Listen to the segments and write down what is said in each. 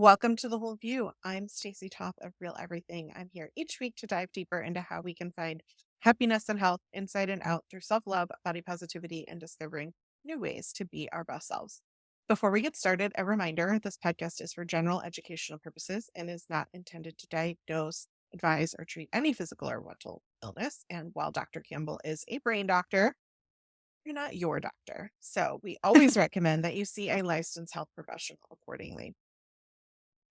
Welcome to The Whole View. I'm Stacy Top of Real Everything. I'm here each week to dive deeper into how we can find happiness and health inside and out through self love, body positivity, and discovering new ways to be our best selves. Before we get started, a reminder this podcast is for general educational purposes and is not intended to diagnose, advise, or treat any physical or mental illness. And while Dr. Campbell is a brain doctor, you're not your doctor. So we always recommend that you see a licensed health professional accordingly.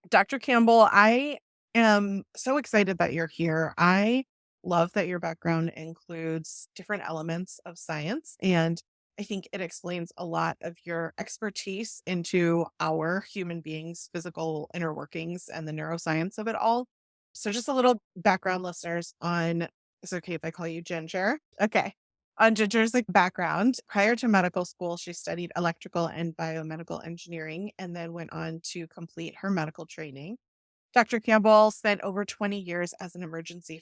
Dr. Campbell, I am so excited that you're here. I love that your background includes different elements of science, and I think it explains a lot of your expertise into our human beings' physical inner workings and the neuroscience of it all. So, just a little background, listeners, on it's okay if I call you Ginger. Okay. On Ginger's background, prior to medical school, she studied electrical and biomedical engineering and then went on to complete her medical training. Dr. Campbell spent over 20 years as an emergency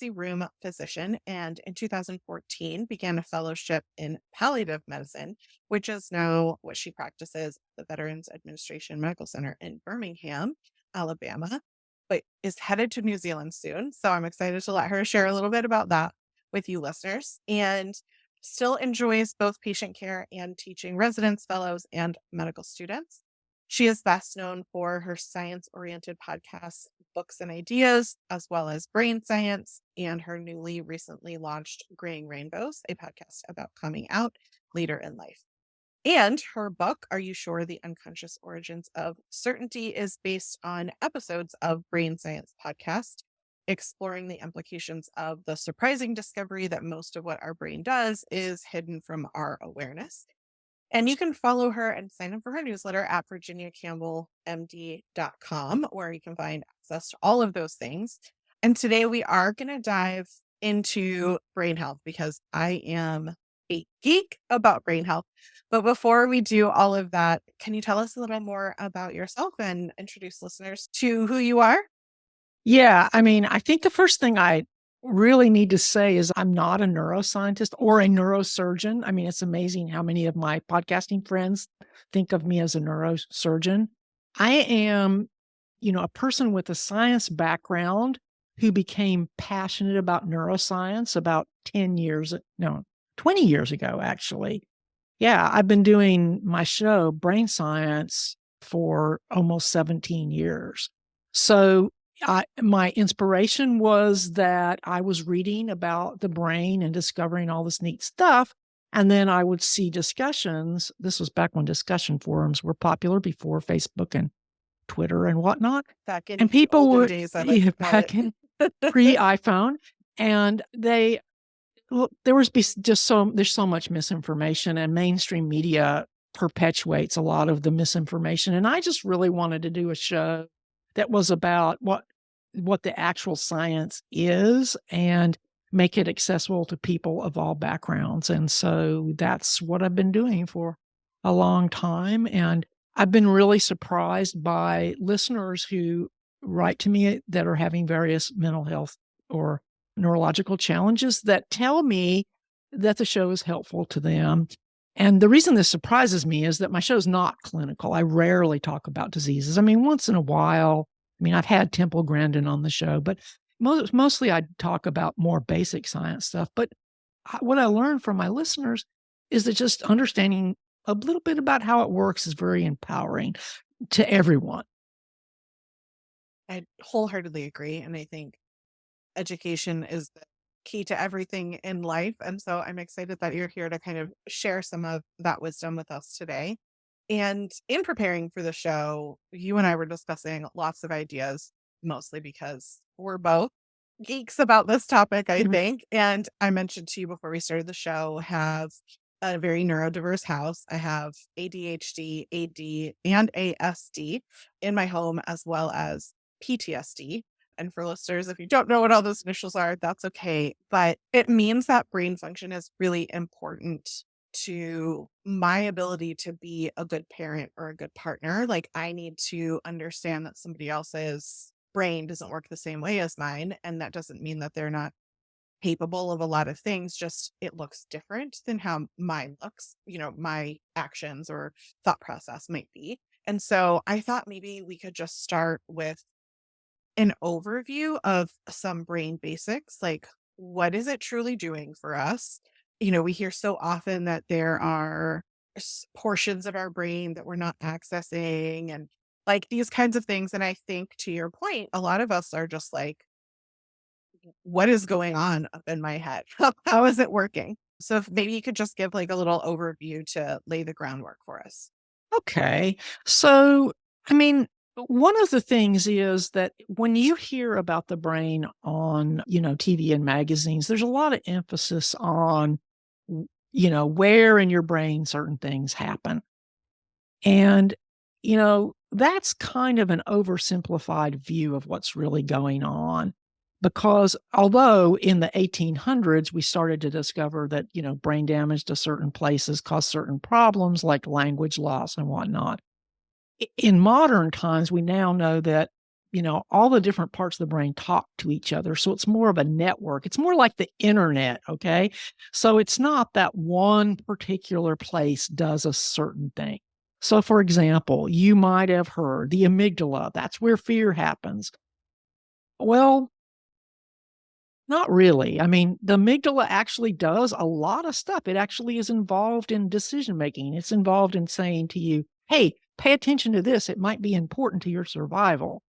room physician and in 2014 began a fellowship in palliative medicine, which is now what she practices at the Veterans Administration Medical Center in Birmingham, Alabama, but is headed to New Zealand soon. So I'm excited to let her share a little bit about that with you listeners and still enjoys both patient care and teaching residents, fellows, and medical students. She is best known for her science oriented podcasts, Books and Ideas, as well as Brain Science, and her newly recently launched Graying Rainbows, a podcast about coming out later in life. And her book, Are You Sure the Unconscious Origins of Certainty, is based on episodes of Brain Science podcast, exploring the implications of the surprising discovery that most of what our brain does is hidden from our awareness. And you can follow her and sign up for her newsletter at virginiacampbellmd.com, where you can find access to all of those things. And today we are going to dive into brain health because I am a geek about brain health. But before we do all of that, can you tell us a little more about yourself and introduce listeners to who you are? Yeah, I think the first thing I really need to say is I'm not a neuroscientist or a neurosurgeon. It's amazing how many of my podcasting friends think of me as a neurosurgeon. I am, a person with a science background who became passionate about neuroscience about 10 years, no, 20 years ago, actually. Yeah, I've been doing my show, Brain Science, for almost 17 years. So my inspiration was that I was reading about the brain and discovering all this neat stuff. And then I would see discussions. This was back when discussion forums were popular before Facebook and Twitter and whatnot. Back in And the people olden would, days, I like yeah, to call it. back in pre iPhone, and there was there's so much misinformation, and mainstream media perpetuates a lot of the misinformation. And I just really wanted to do a show that was about what the actual science is and make it accessible to people of all backgrounds. And so that's what I've been doing for a long time. And I've been really surprised by listeners who write to me that are having various mental health or neurological challenges that tell me that the show is helpful to them. And the reason this surprises me is that my show is not clinical. I rarely talk about diseases. Once in a while, I've had Temple Grandin on the show, but mostly I talk about more basic science stuff. But what I learned from my listeners is that just understanding a little bit about how it works is very empowering to everyone. I wholeheartedly agree. And I think education is the key to everything in life. And so I'm excited that you're here to kind of share some of that wisdom with us today. And in preparing for the show, you and I were discussing lots of ideas, mostly because we're both geeks about this topic, I Mhm. think. And I mentioned to you before we started the show, have a very neurodiverse house. I have ADHD, AD, and ASD in my home, as well as PTSD. And for listeners, if you don't know what all those initials are, that's okay. But it means that brain function is really important to my ability to be a good parent or a good partner. Like, I need to understand that somebody else's brain doesn't work the same way as mine. And that doesn't mean that they're not capable of a lot of things, just it looks different than how mine looks, my actions or thought process might be. And so I thought maybe we could just start with an overview of some brain basics, like what is it truly doing for us? We hear so often that there are portions of our brain that we're not accessing and like these kinds of things. And I think to your point, a lot of us are just like, what is going on up in my head? How is it working? So if maybe you could just give like a little overview to lay the groundwork for us. Okay. So, I mean, one of the things is that when you hear about the brain on, TV and magazines, there's a lot of emphasis on, where in your brain certain things happen. And, that's kind of an oversimplified view of what's really going on. Because although in the 1800s, we started to discover that, brain damage to certain places caused certain problems like language loss and whatnot. In modern times, we now know that, all the different parts of the brain talk to each other. So it's more of a network. It's more like the internet. Okay. So it's not that one particular place does a certain thing. So, for example, you might have heard the amygdala, that's where fear happens. Well, not really. I mean, the amygdala actually does a lot of stuff. It actually is involved in decision making. It's involved in saying to you, hey, pay attention to this. It might be important to your survival,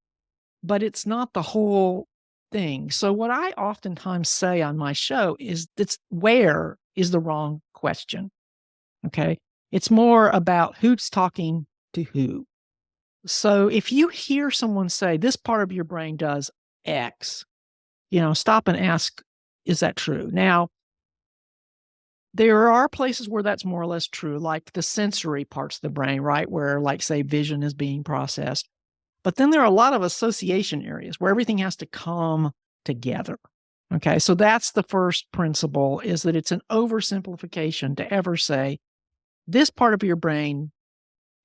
but it's not the whole thing. So, what I oftentimes say on my show is that's where is the wrong question. Okay. It's more about who's talking to who. So, if you hear someone say this part of your brain does X, stop and ask, is that true? Now, there are places where that's more or less true, like the sensory parts of the brain, right? Where, like, say, vision is being processed. But then there are a lot of association areas where everything has to come together. Okay. So that's the first principle is that it's an oversimplification to ever say this part of your brain,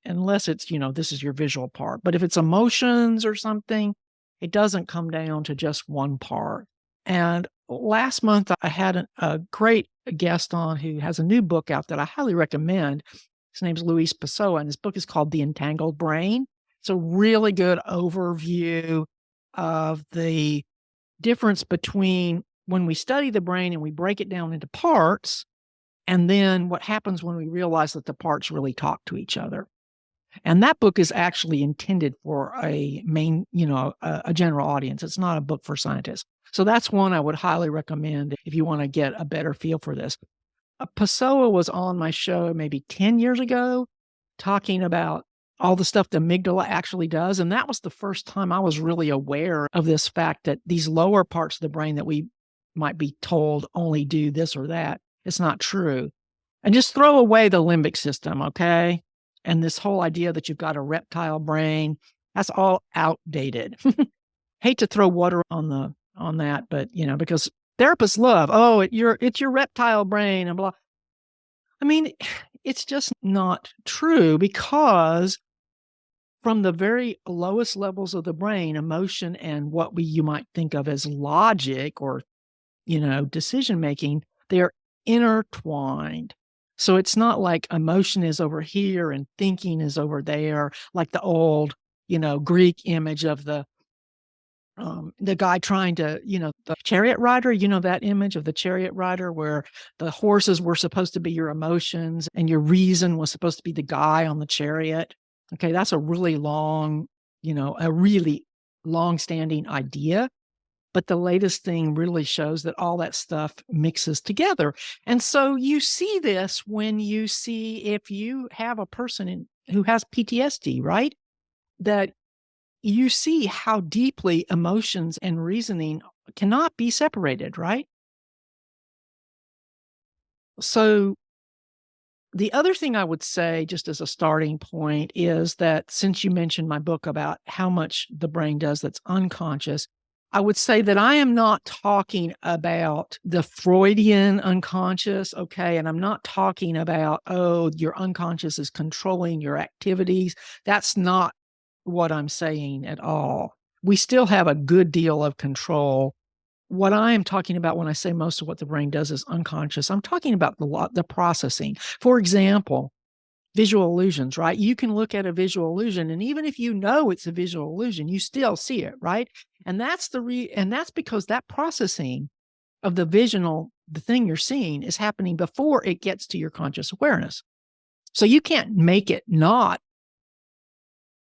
unless it's, this is your visual part. But if it's emotions or something, it doesn't come down to just one part. And last month, I had a great guest on who has a new book out that I highly recommend. His name's Luis Pessoa, and his book is called The Entangled Brain. It's a really good overview of the difference between when we study the brain and we break it down into parts, and then what happens when we realize that the parts really talk to each other. And that book is actually intended for a a general audience. It's not a book for scientists. So that's one I would highly recommend if you want to get a better feel for this. Pessoa was on my show maybe 10 years ago talking about all the stuff the amygdala actually does. And that was the first time I was really aware of this fact that these lower parts of the brain that we might be told only do this or that. It's not true. And just throw away the limbic system, okay? And this whole idea that you've got a reptile brain, that's all outdated. Hate to throw water on that, but because therapists love, oh, it's your reptile brain and blah. I mean, it's just not true because from the very lowest levels of the brain, emotion and what you might think of as logic or, decision making, they're intertwined. So it's not like emotion is over here and thinking is over there, like the old, Greek image of the guy trying to, the chariot rider, that image of the chariot rider where the horses were supposed to be your emotions and your reason was supposed to be the guy on the chariot. Okay, that's a really a really long standing idea. But the latest thing really shows that all that stuff mixes together. And so you see this when you see if you have a person who has PTSD, right? That you see how deeply emotions and reasoning cannot be separated, right? So the other thing I would say, just as a starting point, is that since you mentioned my book about how much the brain does that's unconscious, I would say that I am not talking about the Freudian unconscious, okay? And I'm not talking about, oh, your unconscious is controlling your activities. That's not what I'm saying at all. We still have a good deal of control. What I am talking about when I say most of what the brain does is unconscious, I'm talking about the processing. For example, visual illusions, right? You can look at a visual illusion, and even if you know it's a visual illusion, you still see it, right? And that's because that processing of the thing you're seeing is happening before it gets to your conscious awareness. So you can't make it not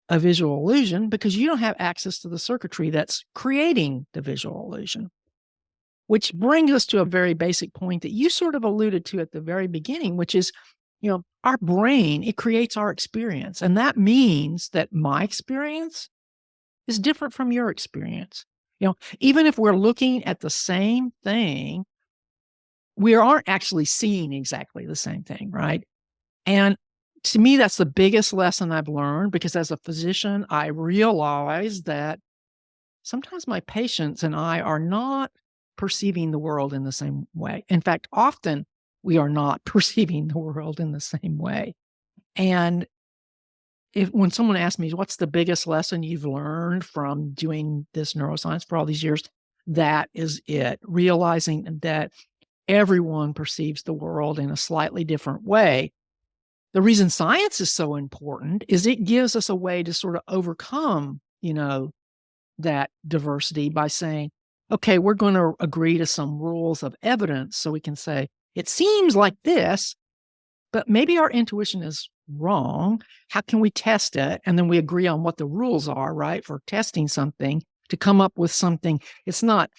a visual illusion because you don't have access to the circuitry that's creating the visual illusion. Which brings us to a very basic point that you sort of alluded to at the very beginning, which is, our brain, it creates our experience. And that means that my experience is different from your experience. Even if we're looking at the same thing, we aren't actually seeing exactly the same thing, right? And to me, that's the biggest lesson I've learned, because as a physician, I realize that sometimes my patients and I are not perceiving the world in the same way. In fact, often we are not perceiving the world in the same way. And when someone asks me, what's the biggest lesson you've learned from doing this neuroscience for all these years? That is it. Realizing that everyone perceives the world in a slightly different way. The reason science is so important is it gives us a way to sort of overcome, that diversity by saying, okay, we're going to agree to some rules of evidence so we can say, it seems like this, but maybe our intuition is wrong. How can we test it? And then we agree on what the rules are, right, for testing something to come up with something. It's not,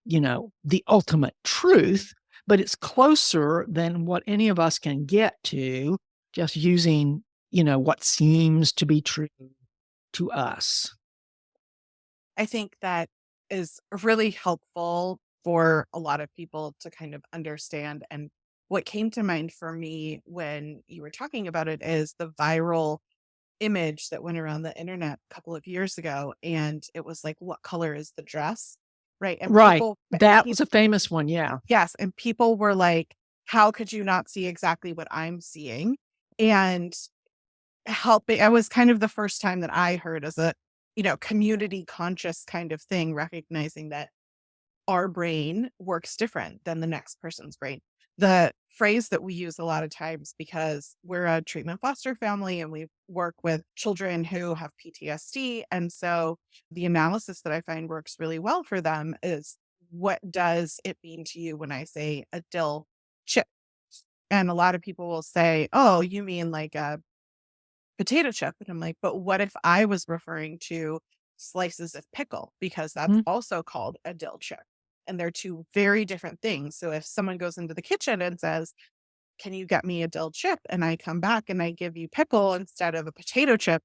the ultimate truth, but it's closer than what any of us can get to just using, what seems to be true to us. I think that is really helpful for a lot of people to kind of understand. And what came to mind for me when you were talking about it is the viral image that went around the internet a couple of years ago. And it was like, what color is the dress? Right. And Right. That was a famous one. Yeah. yes. And people were like, how could you not see exactly what I'm seeing? And helping, it was kind of the first time that I heard as a, community conscious kind of thing, recognizing that our brain works different than the next person's brain. The phrase that we use a lot of times, because we're a treatment foster family and we work with children who have PTSD. And so the analysis that I find works really well for them is, what does it mean to you when I say a dill chip? And a lot of people will say, oh, you mean like a potato chip. And I'm like, but what if I was referring to slices of pickle? Because that's Mhm. also called a dill chip. And they're two very different things. So if someone goes into the kitchen and says, can you get me a dill chip? And I come back and I give you pickle instead of a potato chip,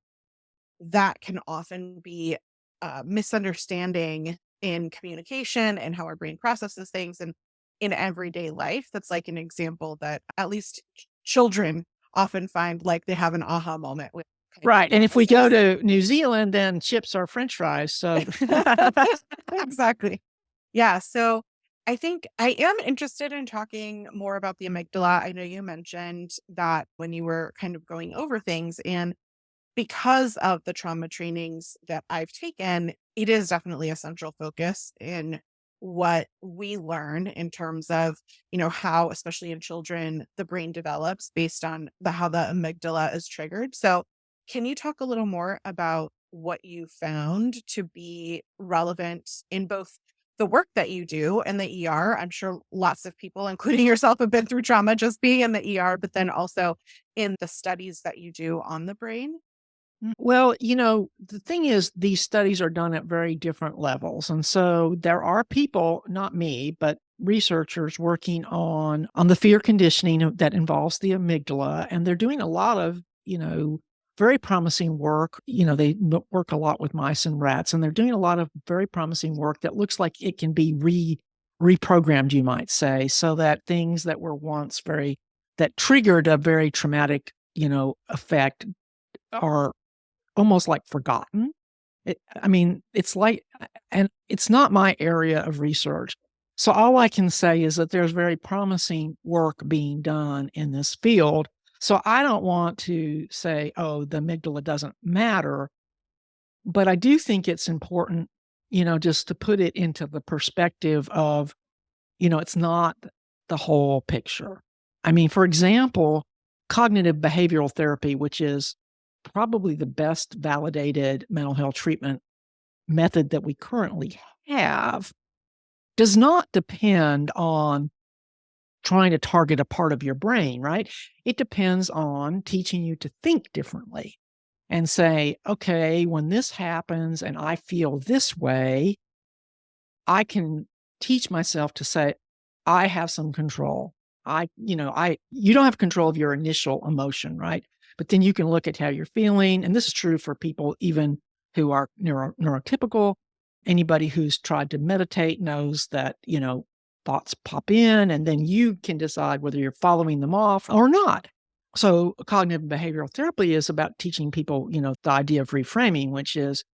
that can often be a misunderstanding in communication and how our brain processes things. And in everyday life, that's like an example that at least children often find like they have an aha moment with kind of Right. And if we go analysis. to New Zealand, then chips are French fries. So, Exactly. Yeah. So I think I am interested in talking more about the amygdala. I know you mentioned that when you were kind of going over things, and because of the trauma trainings that I've taken, it is definitely a central focus in what we learn in terms of, how, especially in children, the brain develops based on how the amygdala is triggered. So can you talk a little more about what you found to be relevant in both the work that you do and the ER? I'm sure lots of people, including yourself, have been through trauma just being in the ER, but then also in the studies that you do on the brain. well, the thing is, these studies are done at very different levels. And so there are people, not me, but researchers working on the fear conditioning that involves the amygdala. And they're doing a lot of, very promising work. They work a lot with mice and rats, and they're doing a lot of very promising work that looks like it can be reprogrammed, you might say, so that things that were once that triggered a very traumatic, effect are almost like forgotten. It's like, and it's not my area of research. So all I can say is that there's very promising work being done in this field. So I don't want to say, oh, the amygdala doesn't matter, but I do think it's important, just to put it into the perspective of, it's not the whole picture. I mean, for example, cognitive behavioral therapy, which is probably the best validated mental health treatment method that we currently have, does not depend on trying to target a part of your brain, right? It depends on teaching you to think differently and say, okay, when this happens and I feel this way, I can teach myself to say, I have some control. You don't have control of your initial emotion, right? But then you can look at how you're feeling. And this is true for people even who are neurotypical. Anybody who's tried to meditate knows that, thoughts pop in, and then you can decide whether you're following them off or not. So cognitive behavioral therapy is about teaching people, the idea of reframing, which is,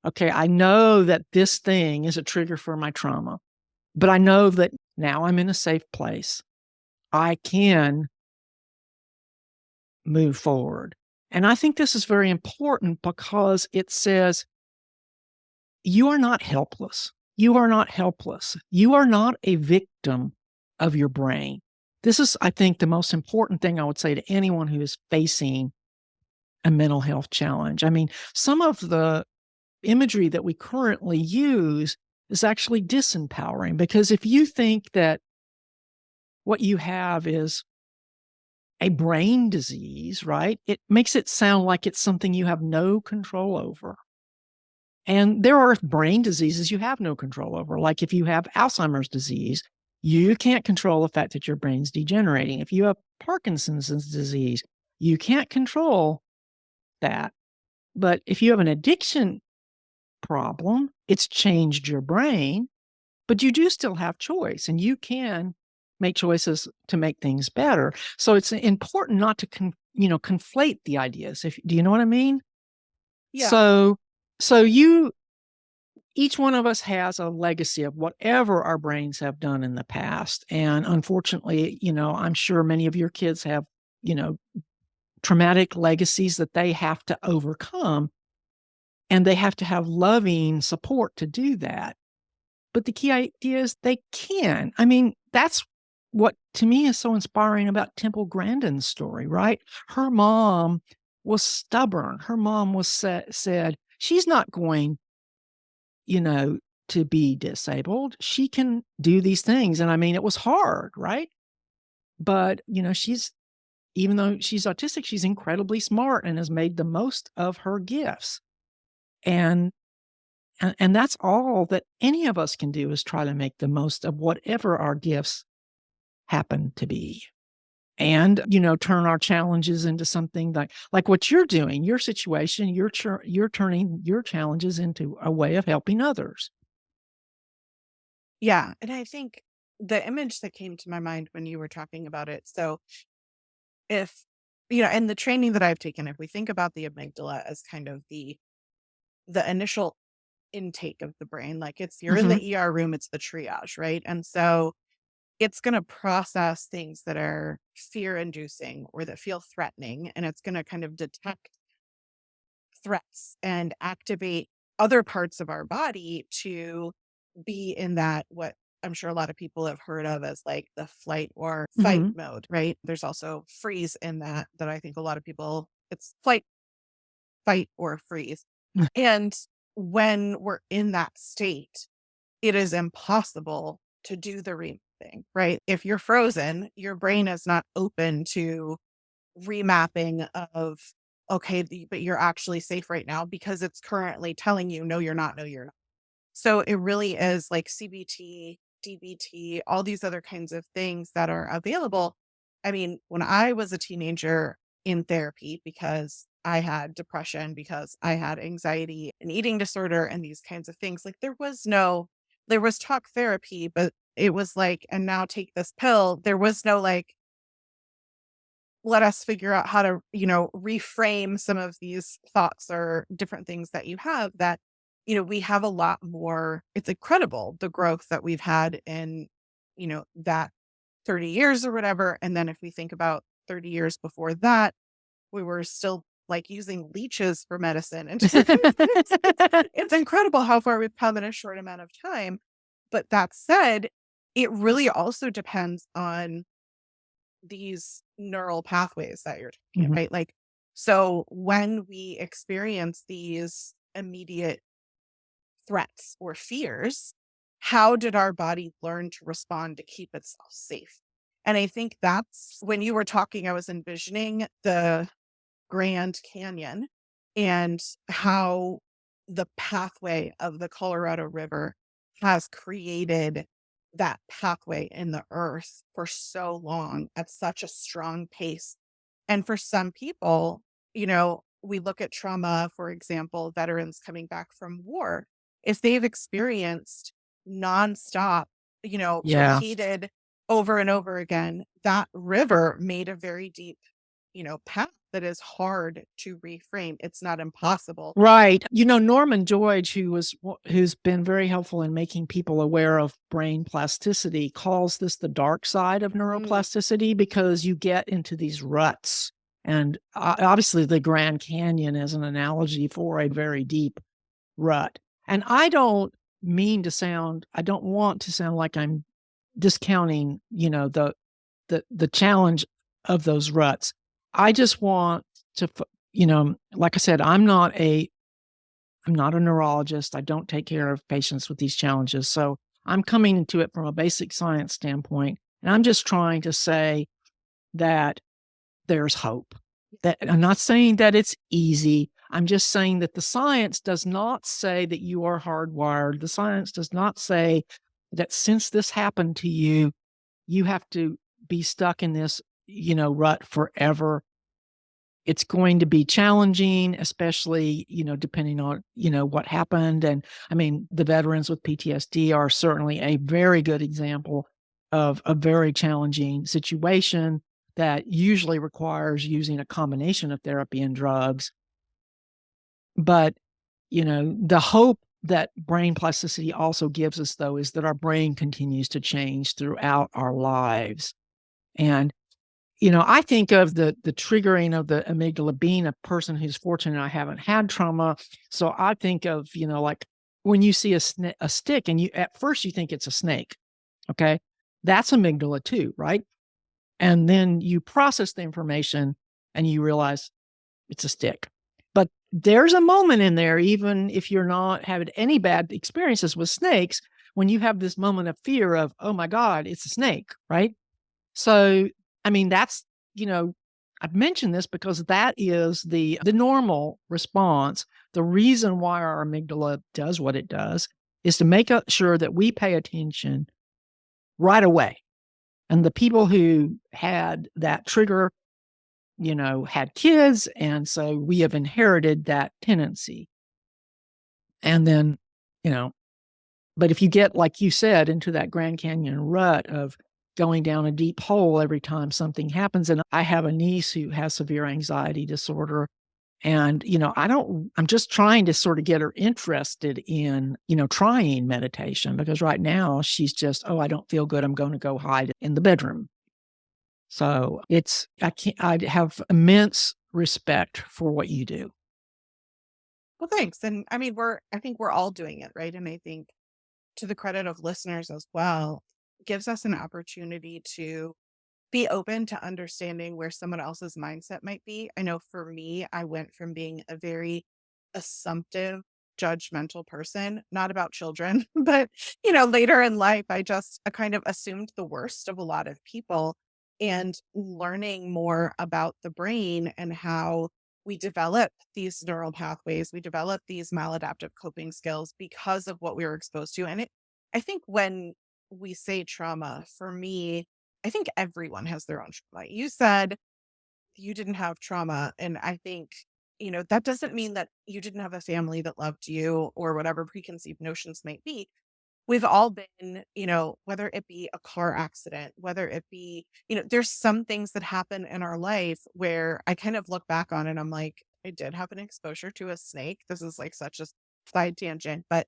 okay, I know that this thing is a trigger for my trauma, but I know that now I'm in a safe place. I can move forward. And I think this is very important because it says you are not helpless. You are not helpless. You are not a victim of your brain. This is, I think, the most important thing I would say to anyone who is facing a mental health challenge. I mean, some of the imagery that we currently use is actually disempowering, because if you think that what you have is a brain disease, right, it makes it sound like it's something you have no control over. And there are brain diseases you have no control over. Like if you have Alzheimer's disease, you can't control the fact that your brain's degenerating. If you have Parkinson's disease, you can't control that. But if you have an addiction problem, it's changed your brain, but you do still have choice, and you can make choices to make things better. So it's important not to conflate the ideas. Do you know what I mean? Yeah. So you each one of us has a legacy of whatever our brains have done in the past. And unfortunately, I'm sure many of your kids have, traumatic legacies that they have to overcome, and they have to have loving support to do that. But the key idea is they can. I mean, that's what to me is so inspiring about Temple Grandin's story, right? Her mom was stubborn. Her mom was said, she's not going, to be disabled. She can do these things. And I mean, it was hard, right? But, even though she's autistic, she's incredibly smart and has made the most of her gifts. And that's all that any of us can do, is try to make the most of whatever our gifts happen to be. And, turn our challenges into something like what you're doing, your situation, you're turning your challenges into a way of helping others. Yeah. And I think the image that came to my mind when you were talking about it. So if, and the training that I've taken, if we think about the amygdala as kind of the initial intake of the brain, like you're in Mhm. the ER room, it's the triage, right? And so it's going to process things that are fear inducing or that feel threatening, and it's going to kind of detect threats and activate other parts of our body to be in that, what I'm sure a lot of people have heard of as like the flight or fight Mhm. mode, right? There's also freeze in that I think a lot of people, it's flight, fight, or freeze. And when we're in that state, it is impossible to do the thing, right? If you're frozen, your brain is not open to remapping of, okay, but you're actually safe right now, because it's currently telling you, no, you're not, no, you're not. So it really is like CBT, DBT, all these other kinds of things that are available. I mean, when I was a teenager in therapy, because I had depression, because I had anxiety and eating disorder and these kinds of things, like there was talk therapy, but it was like, and now take this pill. There was no like, let us figure out how to, reframe some of these thoughts or different things that you have that, we have a lot more. It's incredible the growth that we've had in, that 30 years or whatever. And then if we think about 30 years before that, we were still like using leeches for medicine and different things. It's incredible how far we've come in a short amount of time. But that said, it really also depends on these neural pathways that you're talking Mhm. about, right? Like, so when we experience these immediate threats or fears, how did our body learn to respond to keep itself safe? And I think that's when you were talking, I was envisioning the Grand Canyon and how the pathway of the Colorado River has created that pathway in the earth for so long at such a strong pace. And for some people, we look at trauma, for example, veterans coming back from war. If they've experienced nonstop, Yeah. repeated over and over again, that river made a very deep, path that is hard to reframe. It's not impossible. Right. Norman George, who's been very helpful in making people aware of brain plasticity, calls this the dark side of Mm, neuroplasticity because you get into these ruts. And obviously, the Grand Canyon is an analogy for a very deep rut. And I don't want to sound like I'm discounting, the challenge of those ruts. I just want to, like I said, I'm not a neurologist. I don't take care of patients with these challenges. So I'm coming to it from a basic science standpoint. And I'm just trying to say that there's hope. That I'm not saying that it's easy. I'm just saying that the science does not say that you are hardwired. The science does not say that since this happened to you, you have to be stuck in this, rut forever. It's going to be challenging, especially, depending on, what happened. And I mean, the veterans with PTSD are certainly a very good example of a very challenging situation that usually requires using a combination of therapy and drugs. But, the hope that brain plasticity also gives us, though, is that our brain continues to change throughout our lives. And I think of the triggering of the amygdala being a person who's fortunate I haven't had trauma. So I think of, like when you see a stick and you at first you think it's a snake. Okay. That's amygdala too, right? And then you process the information and you realize it's a stick. But there's a moment in there, even if you're not having any bad experiences with snakes, when you have this moment of fear of, oh my God, it's a snake, right? So, I mean, you know, I've mentioned this because that is the normal response. The reason why our amygdala does what it does is to make sure that we pay attention right away. And the people who had that trigger, had kids. And so we have inherited that tendency. And then, you know, but if you get, like you said, into that Grand Canyon rut of going down a deep hole every time something happens, and I have a niece who has severe anxiety disorder. And, I'm just trying to sort of get her interested in, trying meditation because right now she's just, oh, I don't feel good. I'm going to go hide in the bedroom. So I have immense respect for what you do. well, thanks. And I mean, I think we're all doing it, right? And I think to the credit of listeners as well, gives us an opportunity to be open to understanding where someone else's mindset might be. I know for me, I went from being a very assumptive, judgmental person, not about children, but later in life, I kind of assumed the worst of a lot of people and learning more about the brain and how we develop these neural pathways, we develop these maladaptive coping skills because of what we were exposed to. And I think when we say trauma, for me, I think everyone has their own trauma. You said you didn't have trauma, and I think, that doesn't mean that you didn't have a family that loved you or whatever preconceived notions might be. We've all been, whether it be a car accident, whether it be, there's some things that happen in our life where I kind of look back on and I'm like, I did have an exposure to a snake. This is like such a side tangent, but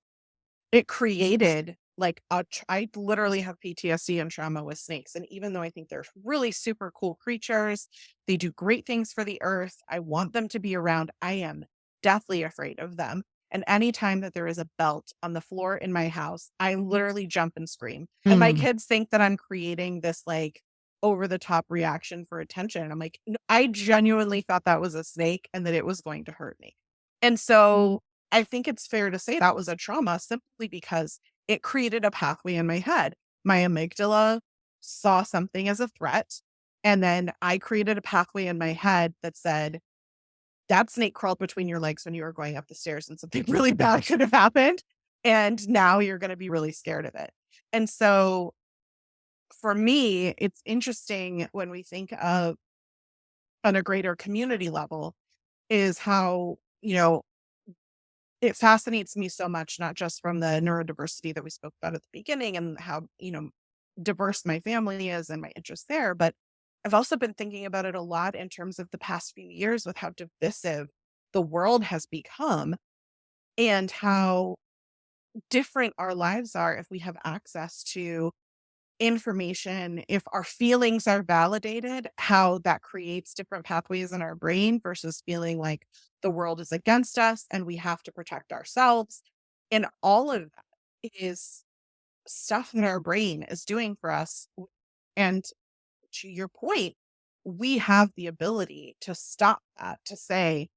it created like I literally have PTSD and trauma with snakes, and even though I think they're really super cool creatures, they do great things for the earth, I want them to be around, I am deathly afraid of them, and anytime that there is a belt on the floor in my house, I literally jump and scream, and my Mm, kids think that I'm creating this, like, over the top reaction for attention. And I'm like, I genuinely thought that was a snake and that it was going to hurt me. And so I think it's fair to say that was a trauma simply because it created a pathway in my head. My amygdala saw something as a threat. And then I created a pathway in my head that said, that snake crawled between your legs when you were going up the stairs and something really bad could have happened. And now you're going to be really scared of it. And so for me, it's interesting when we think of on a greater community level is how, it fascinates me so much, not just from the neurodiversity that we spoke about at the beginning and how, diverse my family is and my interests there. But I've also been thinking about it a lot in terms of the past few years with how divisive the world has become and how different our lives are if we have access to information, if our feelings are validated, how that creates different pathways in our brain versus feeling like the world is against us and we have to protect ourselves. And all of that is stuff that our brain is doing for us. And to your point, we have the ability to stop that, to say,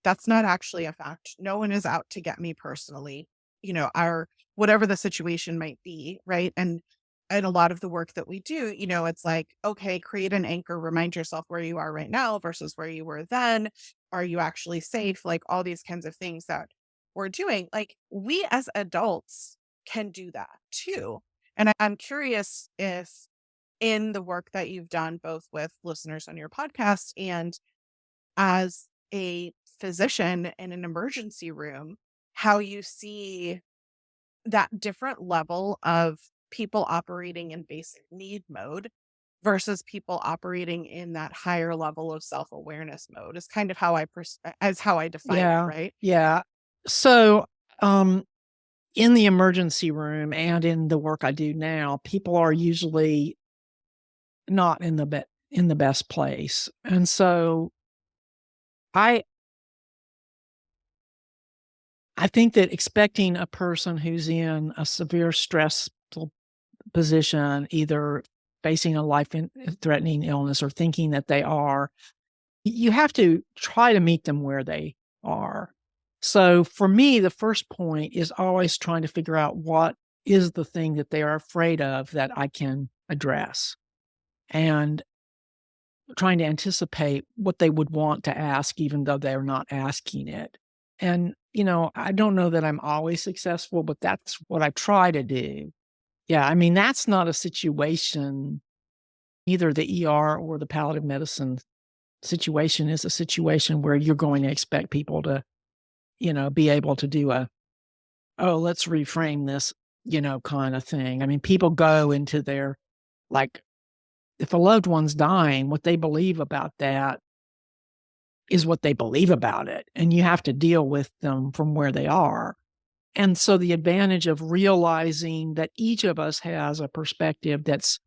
that's not actually a fact. No one is out to get me personally. Our whatever the situation might be, right? And a lot of the work that we do, it's like, okay, create an anchor, remind yourself where you are right now versus where you were then. Are you actually safe? Like all these kinds of things that we're doing. Like we as adults can do that too. And I'm curious if in the work that you've done, both with listeners on your podcast and as a physician in an emergency room, how you see that different level of people operating in basic need mode versus people operating in that higher level of self-awareness mode is kind of how as how I define it, Yeah. right? Yeah. So, um, in the emergency room and in the work I do now, people are usually not in the best place. And so I I think that expecting a person who's in a severe stressful position, either facing a threatening illness or thinking that they are, you have to try to meet them where they are. So for me, the first point is always trying to figure out what is the thing that they are afraid of that I can address, and trying to anticipate what they would want to ask even though they're not asking it. And, I don't know that I'm always successful, but that's what I try to do. Yeah, I mean, that's not a situation, either the ER or the palliative medicine situation is a situation where you're going to expect people to, be able to do "Oh, let's reframe this," kind of thing. I mean, people go into their, like, if a loved one's dying, what they believe about that is what they believe about it, and you have to deal with them from where they are. And so the advantage of realizing that each of us has a perspective that's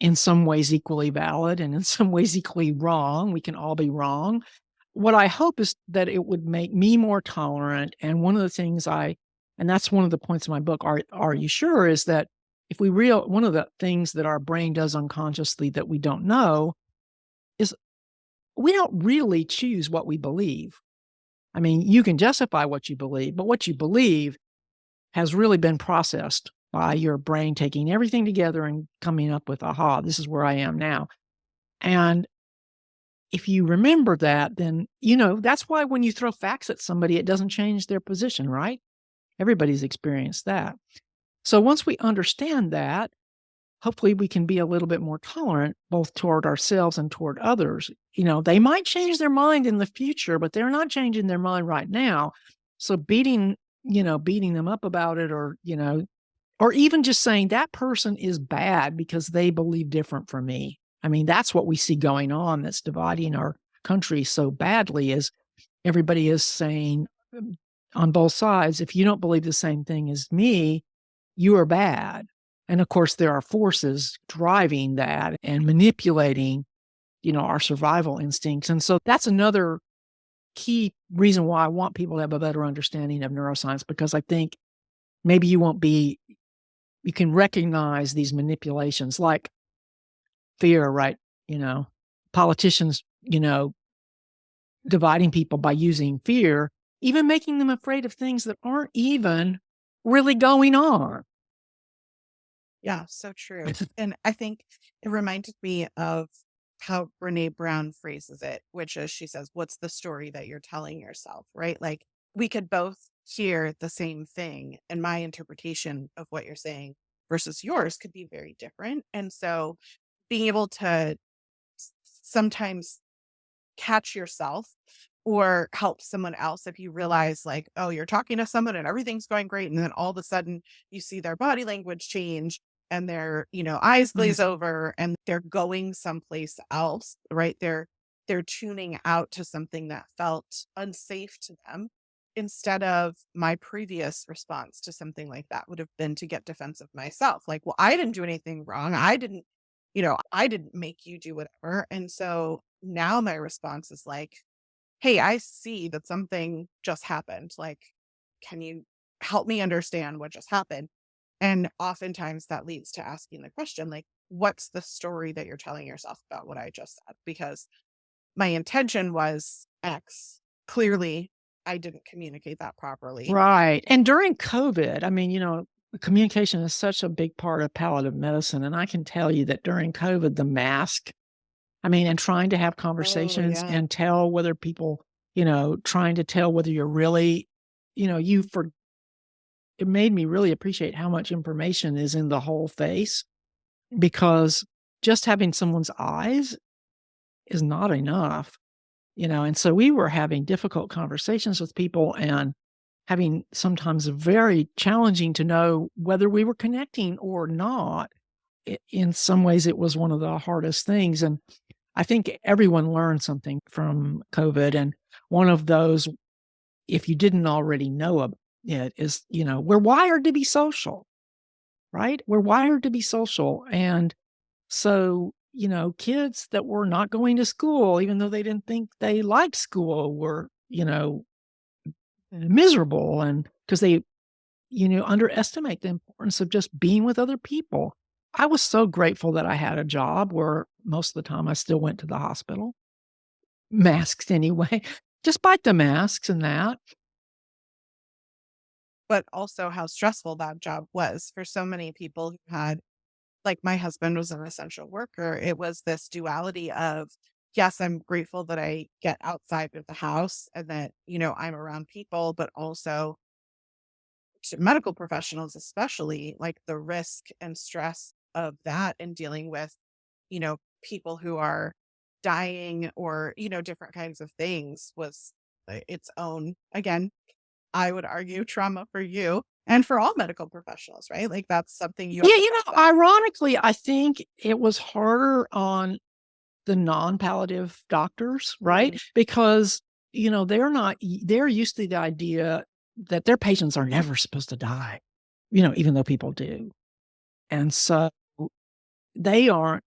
in some ways equally valid and in some ways equally wrong, we can all be wrong. What I hope is that it would make me more tolerant, and one of the things and that's one of the points in my book, Are You Sure?" is that if we real one of the things that our brain does unconsciously that we don't know is we don't really choose what we believe. I mean, you can justify what you believe, but what you believe has really been processed by your brain taking everything together and coming up with, "Aha, this is where I am now." And if you remember that, then, that's why when you throw facts at somebody, it doesn't change their position, right? Everybody's experienced that. So once we understand that, hopefully we can be a little bit more tolerant both toward ourselves and toward others. They might change their mind in the future, but they're not changing their mind right now. So beating them up about it, or even just saying that person is bad because they believe different from me. I mean, that's what we see going on that's dividing our country so badly is everybody is saying, on both sides, if you don't believe the same thing as me, you are bad. And of course, there are forces driving that and manipulating, our survival instincts. And so that's another key reason why I want people to have a better understanding of neuroscience, because I think maybe you can recognize these manipulations. Like fear, right? You know, politicians, dividing people by using fear, even making them afraid of things that aren't even really going on. Yeah, so true. And I think it reminded me of how Brene Brown phrases it, which is she says, "What's the story that you're telling yourself?" Right? Like we could both hear the same thing, and my interpretation of what you're saying versus yours could be very different. And so being able to sometimes catch yourself or help someone else if you realize like, oh, you're talking to someone and everything's going great. And then all of a sudden you see their body language change and their, eyes Mhm. glaze over and they're going someplace else, right? They're tuning out to something that felt unsafe to them instead of my previous response to something like that would have been to get defensive myself. Like, well, I didn't do anything wrong. I didn't make you do whatever. And so now my response is like, hey, I see that something just happened. Like, can you help me understand what just happened? And oftentimes that leads to asking the question, like, what's the story that you're telling yourself about what I just said? Because my intention was X. Clearly, I didn't communicate that properly. Right. And during COVID, I mean, communication is such a big part of palliative medicine. And I can tell you that during COVID, the mask, I mean, and trying to have Oh, conversations yeah. and tell whether people, trying to tell whether you're really, you for it made me really appreciate how much information is in the whole face because just having someone's eyes is not enough, and so we were having difficult conversations with people and having sometimes very challenging to know whether we were connecting or not. In some ways, it was one of the hardest things. And I think everyone learned something from COVID. And one of those, if you didn't already know it, is, we're wired to be social, right? We're wired to be social. And so, kids that were not going to school, even though they didn't think they liked school, were, miserable. And because they, underestimate the importance of just being with other people. I was so grateful that I had a job where most of the time I still went to the hospital, masked anyway, despite the masks and that. But also how stressful that job was for so many people who had like my husband was an essential worker. It was this duality of, yes, I'm grateful that I get outside of the house and that, I'm around people, but also to medical professionals, especially like the risk and stress of that and dealing with, people who are dying or, different kinds of things was its own, again, I would argue trauma for you and for all medical professionals, right? Like that's something you have Yeah, to process. ironically, I think it was harder on the non-palliative doctors, right? Mm. Because, they're used to the idea that their patients are never supposed to die, even though people do. And so they were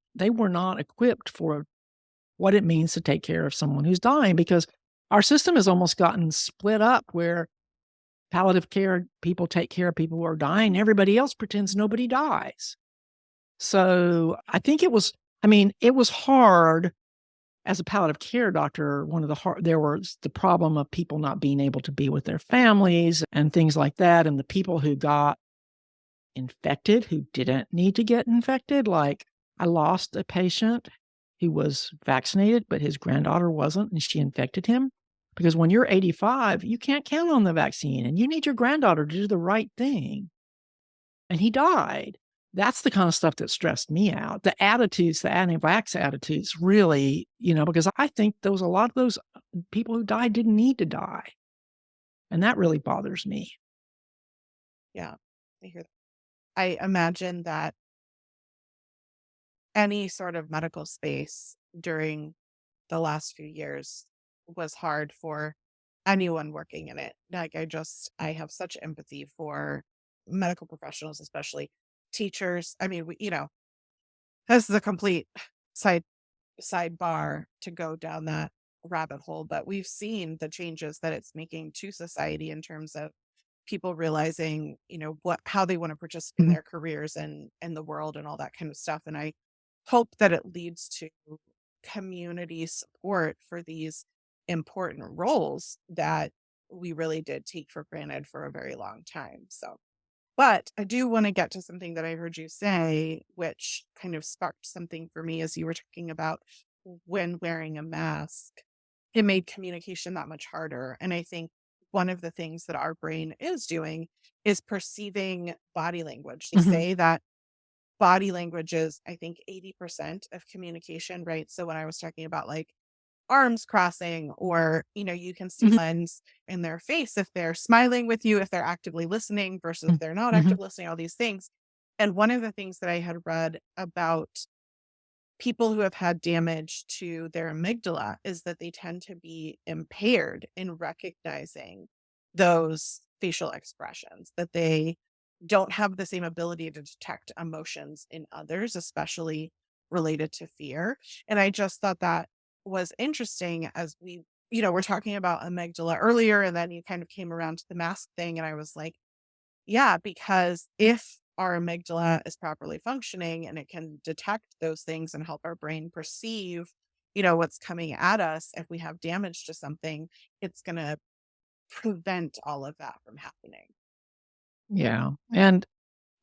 not equipped for what it means to take care of someone who's dying because our system has almost gotten split up where palliative care people take care of people who are dying, everybody else pretends nobody dies. So, I mean, it was hard as a palliative care doctor. There was the problem of people not being able to be with their families and things like that, and the people who got infected who didn't need to get infected. Like, I lost a patient who was vaccinated, but his granddaughter wasn't, and she infected him. Because when you're 85, you can't count on the vaccine, and you need your granddaughter to do the right thing, and he died. That's the kind of stuff that stressed me out. The anti-vax attitudes really, because I think a lot of those people who died didn't need to die, and that really bothers me. Yeah, I hear that. I imagine that any sort of medical space during the last few years was hard for anyone working in it. Like I have such empathy for medical professionals, especially teachers. I mean, this is a complete side sidebar to go down that rabbit hole, but we've seen the changes that it's making to society in terms of people realizing, what how they want to participate in Mhm. their careers and the world and all that kind of stuff. And hope that it leads to community support for these important roles that we really did take for granted for a very long time. So, but I do want to get to something that I heard you say, which kind of sparked something for me as you were talking about when wearing a mask. It made communication that much harder. And I think one of the things that our brain is doing is perceiving body language. They Mhm. say that body language is, I think, 80% of communication, right? So when I was talking about like arms crossing, or, you can see Mhm. lens in their face if they're smiling with you, if they're actively listening versus if Mm. they're not Mhm. active listening, all these things. And one of the things that I had read about people who have had damage to their amygdala is that they tend to be impaired in recognizing those facial expressions, that they don't have the same ability to detect emotions in others, especially related to fear. And I just thought that was interesting as we're talking about amygdala earlier, and then you kind of came around to the mask thing. And I was like, yeah, because if our amygdala is properly functioning and it can detect those things and help our brain perceive, what's coming at us, if we have damage to something, it's going to prevent all of that from happening. Yeah, and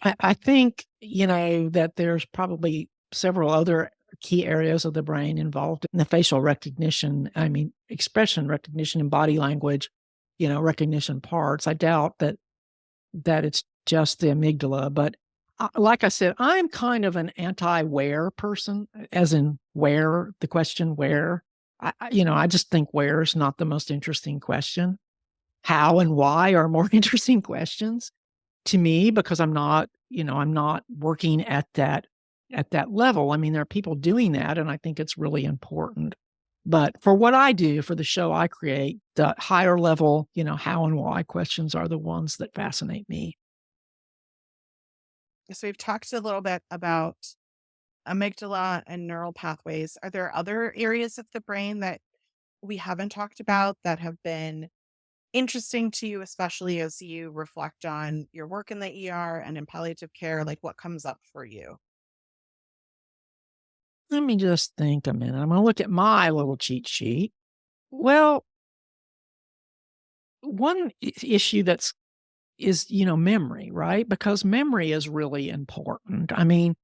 I think, that there's probably several other key areas of the brain involved in the facial recognition, I mean, expression recognition and body language, recognition parts. I doubt that it's just the amygdala, but, like I said, I'm kind of an anti-where person, as in where, the question where. I just think where is not the most interesting question. How and why are more interesting questions to me because I'm not working at that level. I mean, there are people doing that, and I think it's really important. But for what I do, for the show I create, the higher level, how and why questions are the ones that fascinate me. So we've talked a little bit about amygdala and neural pathways. Are there other areas of the brain that we haven't talked about that have been interesting to you, especially as you reflect on your work in the ER and in palliative care? Like, what comes up for you? Let me just think a minute. I'm gonna look at my little cheat sheet. Well, one issue is, memory, right? Because memory is really important. I mean,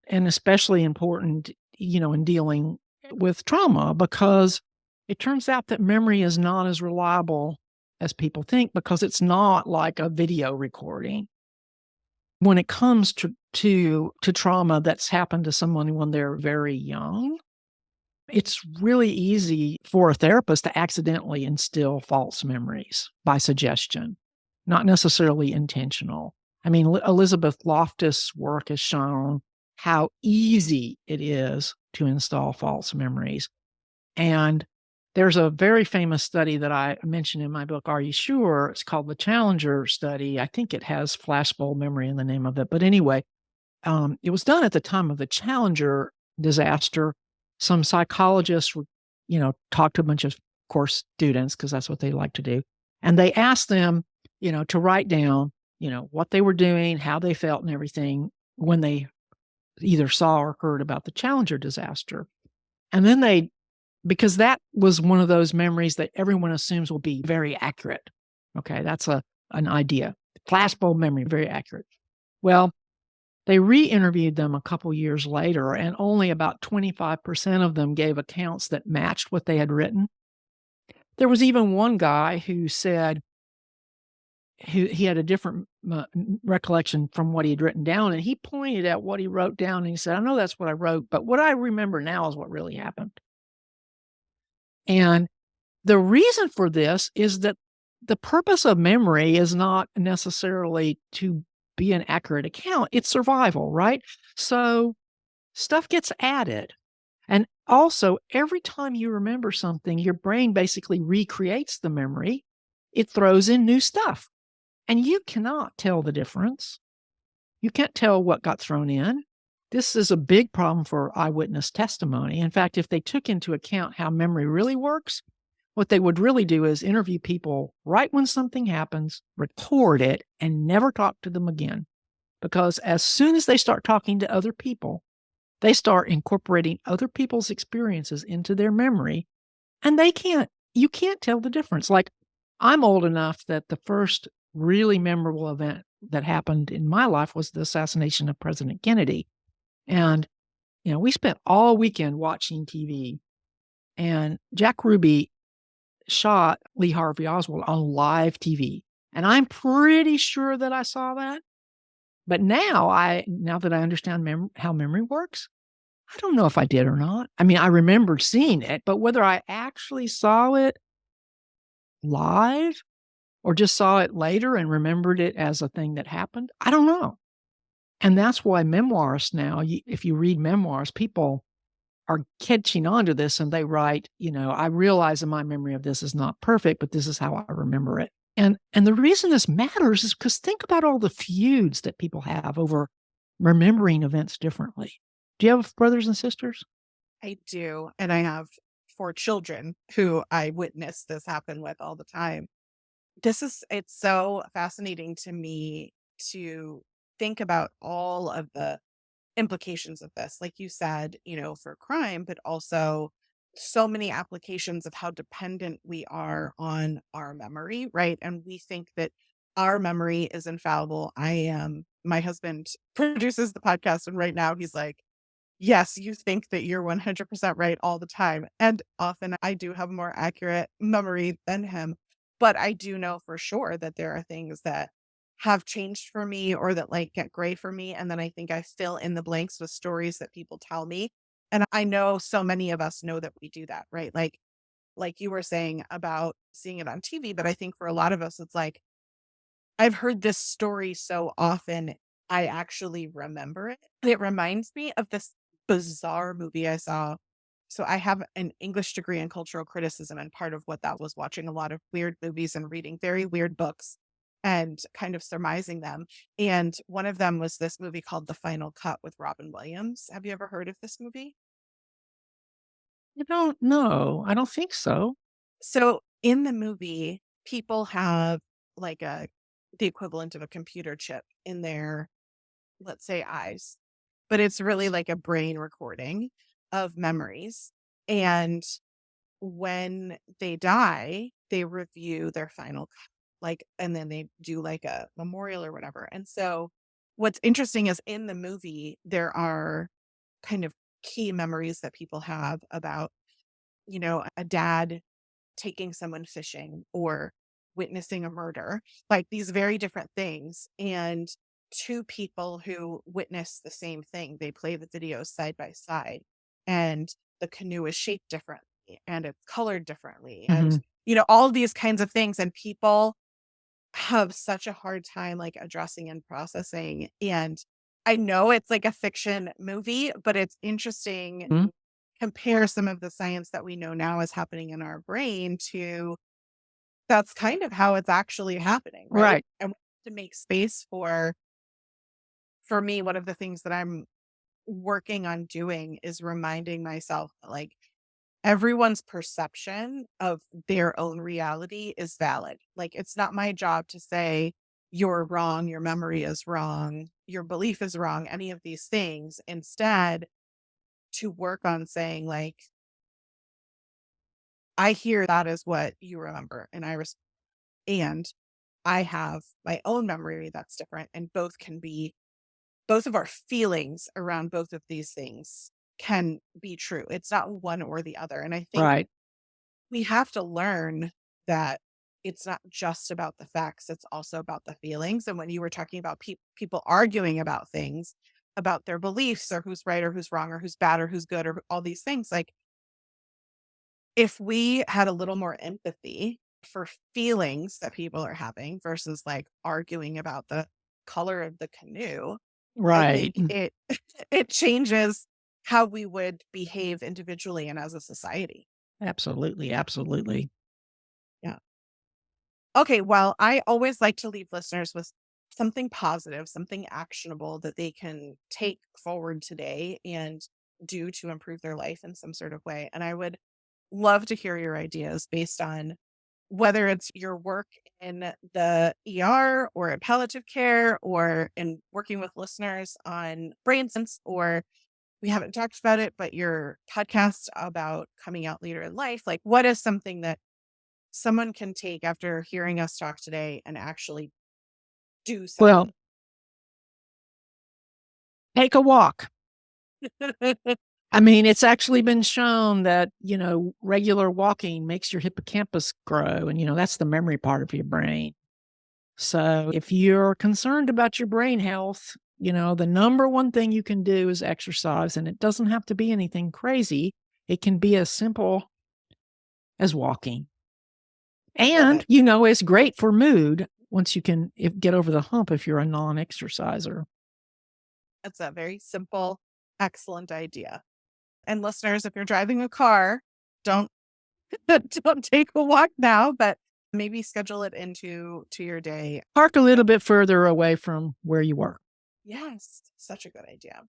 and especially important, in dealing with trauma because it turns out that memory is not as reliable as people think because it's not like a video recording. When it comes to trauma that's happened to someone when they're very young, it's really easy for a therapist to accidentally instill false memories by suggestion, not necessarily intentional. I mean, Elizabeth Loftus' work has shown how easy it is to install false memories. And there's a very famous study that I mentioned in my book, Are You Sure? It's called the Challenger study. I think it has flashbulb memory in the name of it. But anyway, it was done at the time of the Challenger disaster. Some psychologists would, talk to a bunch of course students because that's what they like to do. And they asked them, to write down, what they were doing, how they felt and everything when they either saw or heard about the Challenger disaster. And then because that was one of those memories that everyone assumes will be very accurate. Okay. That's an idea. Flashbulb memory, very accurate. Well, they re-interviewed them a couple years later, and only about 25% of them gave accounts that matched what they had written. There was even one guy who said he had a different recollection from what he had written down, and he pointed at what he wrote down, and he said, "I know that's what I wrote, but what I remember now is what really happened." And the reason for this is that the purpose of memory is not necessarily to be an accurate account, it's survival, right? So stuff gets added. And also, every time you remember something, your brain basically recreates the memory. It throws in new stuff, and you cannot tell the difference. You can't tell what got thrown in. This is a big problem for eyewitness testimony. In fact, if they took into account how memory really works, what they would really do is interview people right when something happens, record it, and never talk to them again. Because as soon as they start talking to other people, they start incorporating other people's experiences into their memory, and you can't tell the difference. Like, I'm old enough that the first really memorable event that happened in my life was the assassination of President Kennedy. And, we spent all weekend watching TV, and Jack Ruby shot Lee Harvey Oswald on live TV. And I'm pretty sure that I saw that. But now that I understand how memory works, I don't know if I did or not. I mean, I remembered seeing it, but whether I actually saw it live or just saw it later and remembered it as a thing that happened, I don't know. And that's why memoirists now, if you read memoirs, people are catching on to this and they write, I realize that my memory of this is not perfect, but this is how I remember it. And the reason this matters is because think about all the feuds that people have over remembering events differently. Do you have brothers and sisters? I do. And I have 4 children who I witness this happen with all the time. It's so fascinating to me to think about all of the implications of this, like you said, for crime, but also so many applications of how dependent we are on our memory, right? And we think that our memory is infallible. My husband produces the podcast, and right now he's like, yes, you think that you're 100% right all the time. And often I do have more accurate memory than him. But I do know for sure that there are things that have changed for me or that like get gray for me. And then I think I fill in the blanks with stories that people tell me. And I know so many of us know that we do that, right? Like you were saying about seeing it on TV, but I think for a lot of us, it's like, I've heard this story so often, I actually remember it. It reminds me of this bizarre movie I saw. So I have an English degree in cultural criticism, and part of what that was watching a lot of weird movies and reading very weird books and kind of surmising them. And one of them was this movie called The Final Cut with Robin Williams. Have you ever heard of this movie? I don't know. I don't think so. So in the movie, people have like the equivalent of a computer chip in their, let's say, eyes, but it's really like a brain recording of memories. And when they die, they review their final, like, and then they do like a memorial or whatever. And so what's interesting is in the movie, there are kind of key memories that people have about, a dad taking someone fishing or witnessing a murder, like these very different things. And 2 people who witness the same thing, they play the videos side by side, and the canoe is shaped differently and it's colored differently. And, Mhm. all these kinds of things. And people have such a hard time like addressing and processing. And I know it's like a fiction movie, but it's interesting Mhm. compare some of the science that we know now is happening in our brain to that's kind of how it's actually happening, right? Right. And we have to make space for me, one of the things that I'm working on doing is reminding myself that like everyone's perception of their own reality is valid. Like it's not my job to say you're wrong, your memory is wrong, your belief is wrong, any of these things. Instead, to work on saying like I hear that is what you remember, and and I have my own memory that's different, and both of our feelings around both of these things can be true. It's not one or the other. And I think Right. we have to learn that it's not just about the facts, it's also about the feelings. And when you were talking about people arguing about things, about their beliefs or who's right or who's wrong or who's bad or who's good or all these things, like if we had a little more empathy for feelings that people are having versus like arguing about the color of the canoe, I Right. think it it changes how we would behave individually and as a society. Absolutely, absolutely. Yeah. Okay, well, I always like to leave listeners with something positive, something actionable that they can take forward today and do to improve their life in some sort of way. And I would love to hear your ideas based on whether it's your work in the ER or in palliative care or in working with listeners on brain sense or we haven't talked about it, but your podcast about coming out later in life, like what is something that someone can take after hearing us talk today and actually do Well, something? take a walk. I mean, it's actually been shown that, regular walking makes your hippocampus grow, and, that's the memory part of your brain. So if you're concerned about your brain health, the number one thing you can do is exercise, and it doesn't have to be anything crazy. It can be as simple as walking. I love And, it. it's great for mood once you can get over the hump if you're a non-exerciser. It's a very simple, excellent idea. And listeners, if you're driving a car, don't don't take a walk now, but maybe schedule it to your day. Park a little bit further away from where you work. Yes, such a good idea.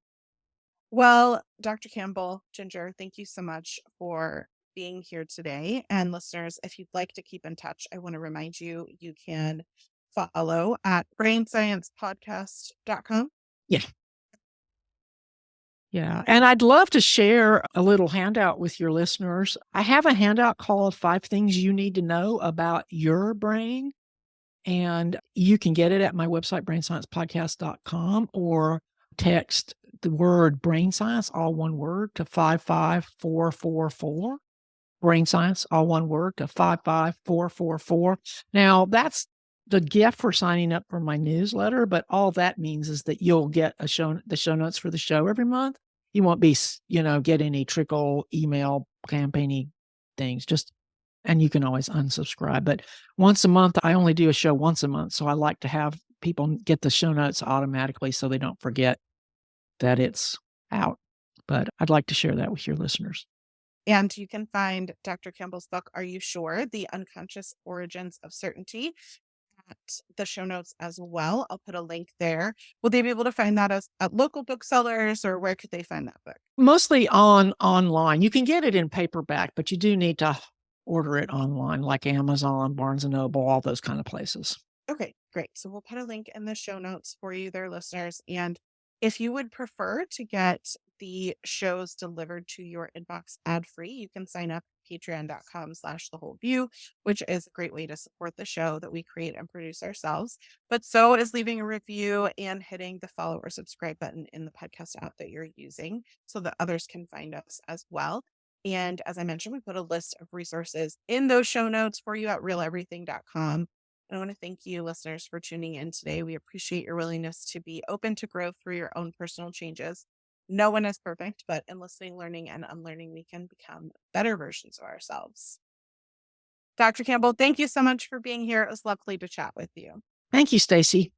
Well, Dr. Campbell, Ginger, thank you so much for being here today. And listeners, if you'd like to keep in touch, I want to remind you you can follow at brainsciencepodcast.com. Yeah. Yeah. And I'd love to share a little handout with your listeners. I have a handout called 5 Things You Need to Know About Your Brain. And you can get it at my website, brainsciencepodcast.com, or text the word brain science, all one word, to 55444. Brain science, all one word, to 55444. Now, that's the gift for signing up for my newsletter, but all that means is that you'll get the show notes for the show every month. You won't be, get any trickle email campaigny things. And you can always unsubscribe. But once a month, I only do a show once a month. So I like to have people get the show notes automatically so they don't forget that it's out. But I'd like to share that with your listeners. And you can find Dr. Campbell's book, Are You Sure? The Unconscious Origins of Certainty, at the show notes as well. I'll put a link there. Will they be able to find that at local booksellers, or where could they find that book? Mostly online. You can get it in paperback, but you do need to order it online, like Amazon, Barnes and Noble, all those kind of places. Okay, great. So we'll put a link in the show notes for you there, listeners. And if you would prefer to get the shows delivered to your inbox ad free, you can sign up at patreon.com/the whole view, which is a great way to support the show that we create and produce ourselves. But so is leaving a review and hitting the follow or subscribe button in the podcast app that you're using so that others can find us as well. And as I mentioned, we put a list of resources in those show notes for you at realeverything.com. I want to thank you, listeners, for tuning in today. We appreciate your willingness to be open to growth through your own personal changes. No one is perfect, but in listening, learning, and unlearning, we can become better versions of ourselves. Dr. Campbell, thank you so much for being here. It was lovely to chat with you. Thank you, Stacy.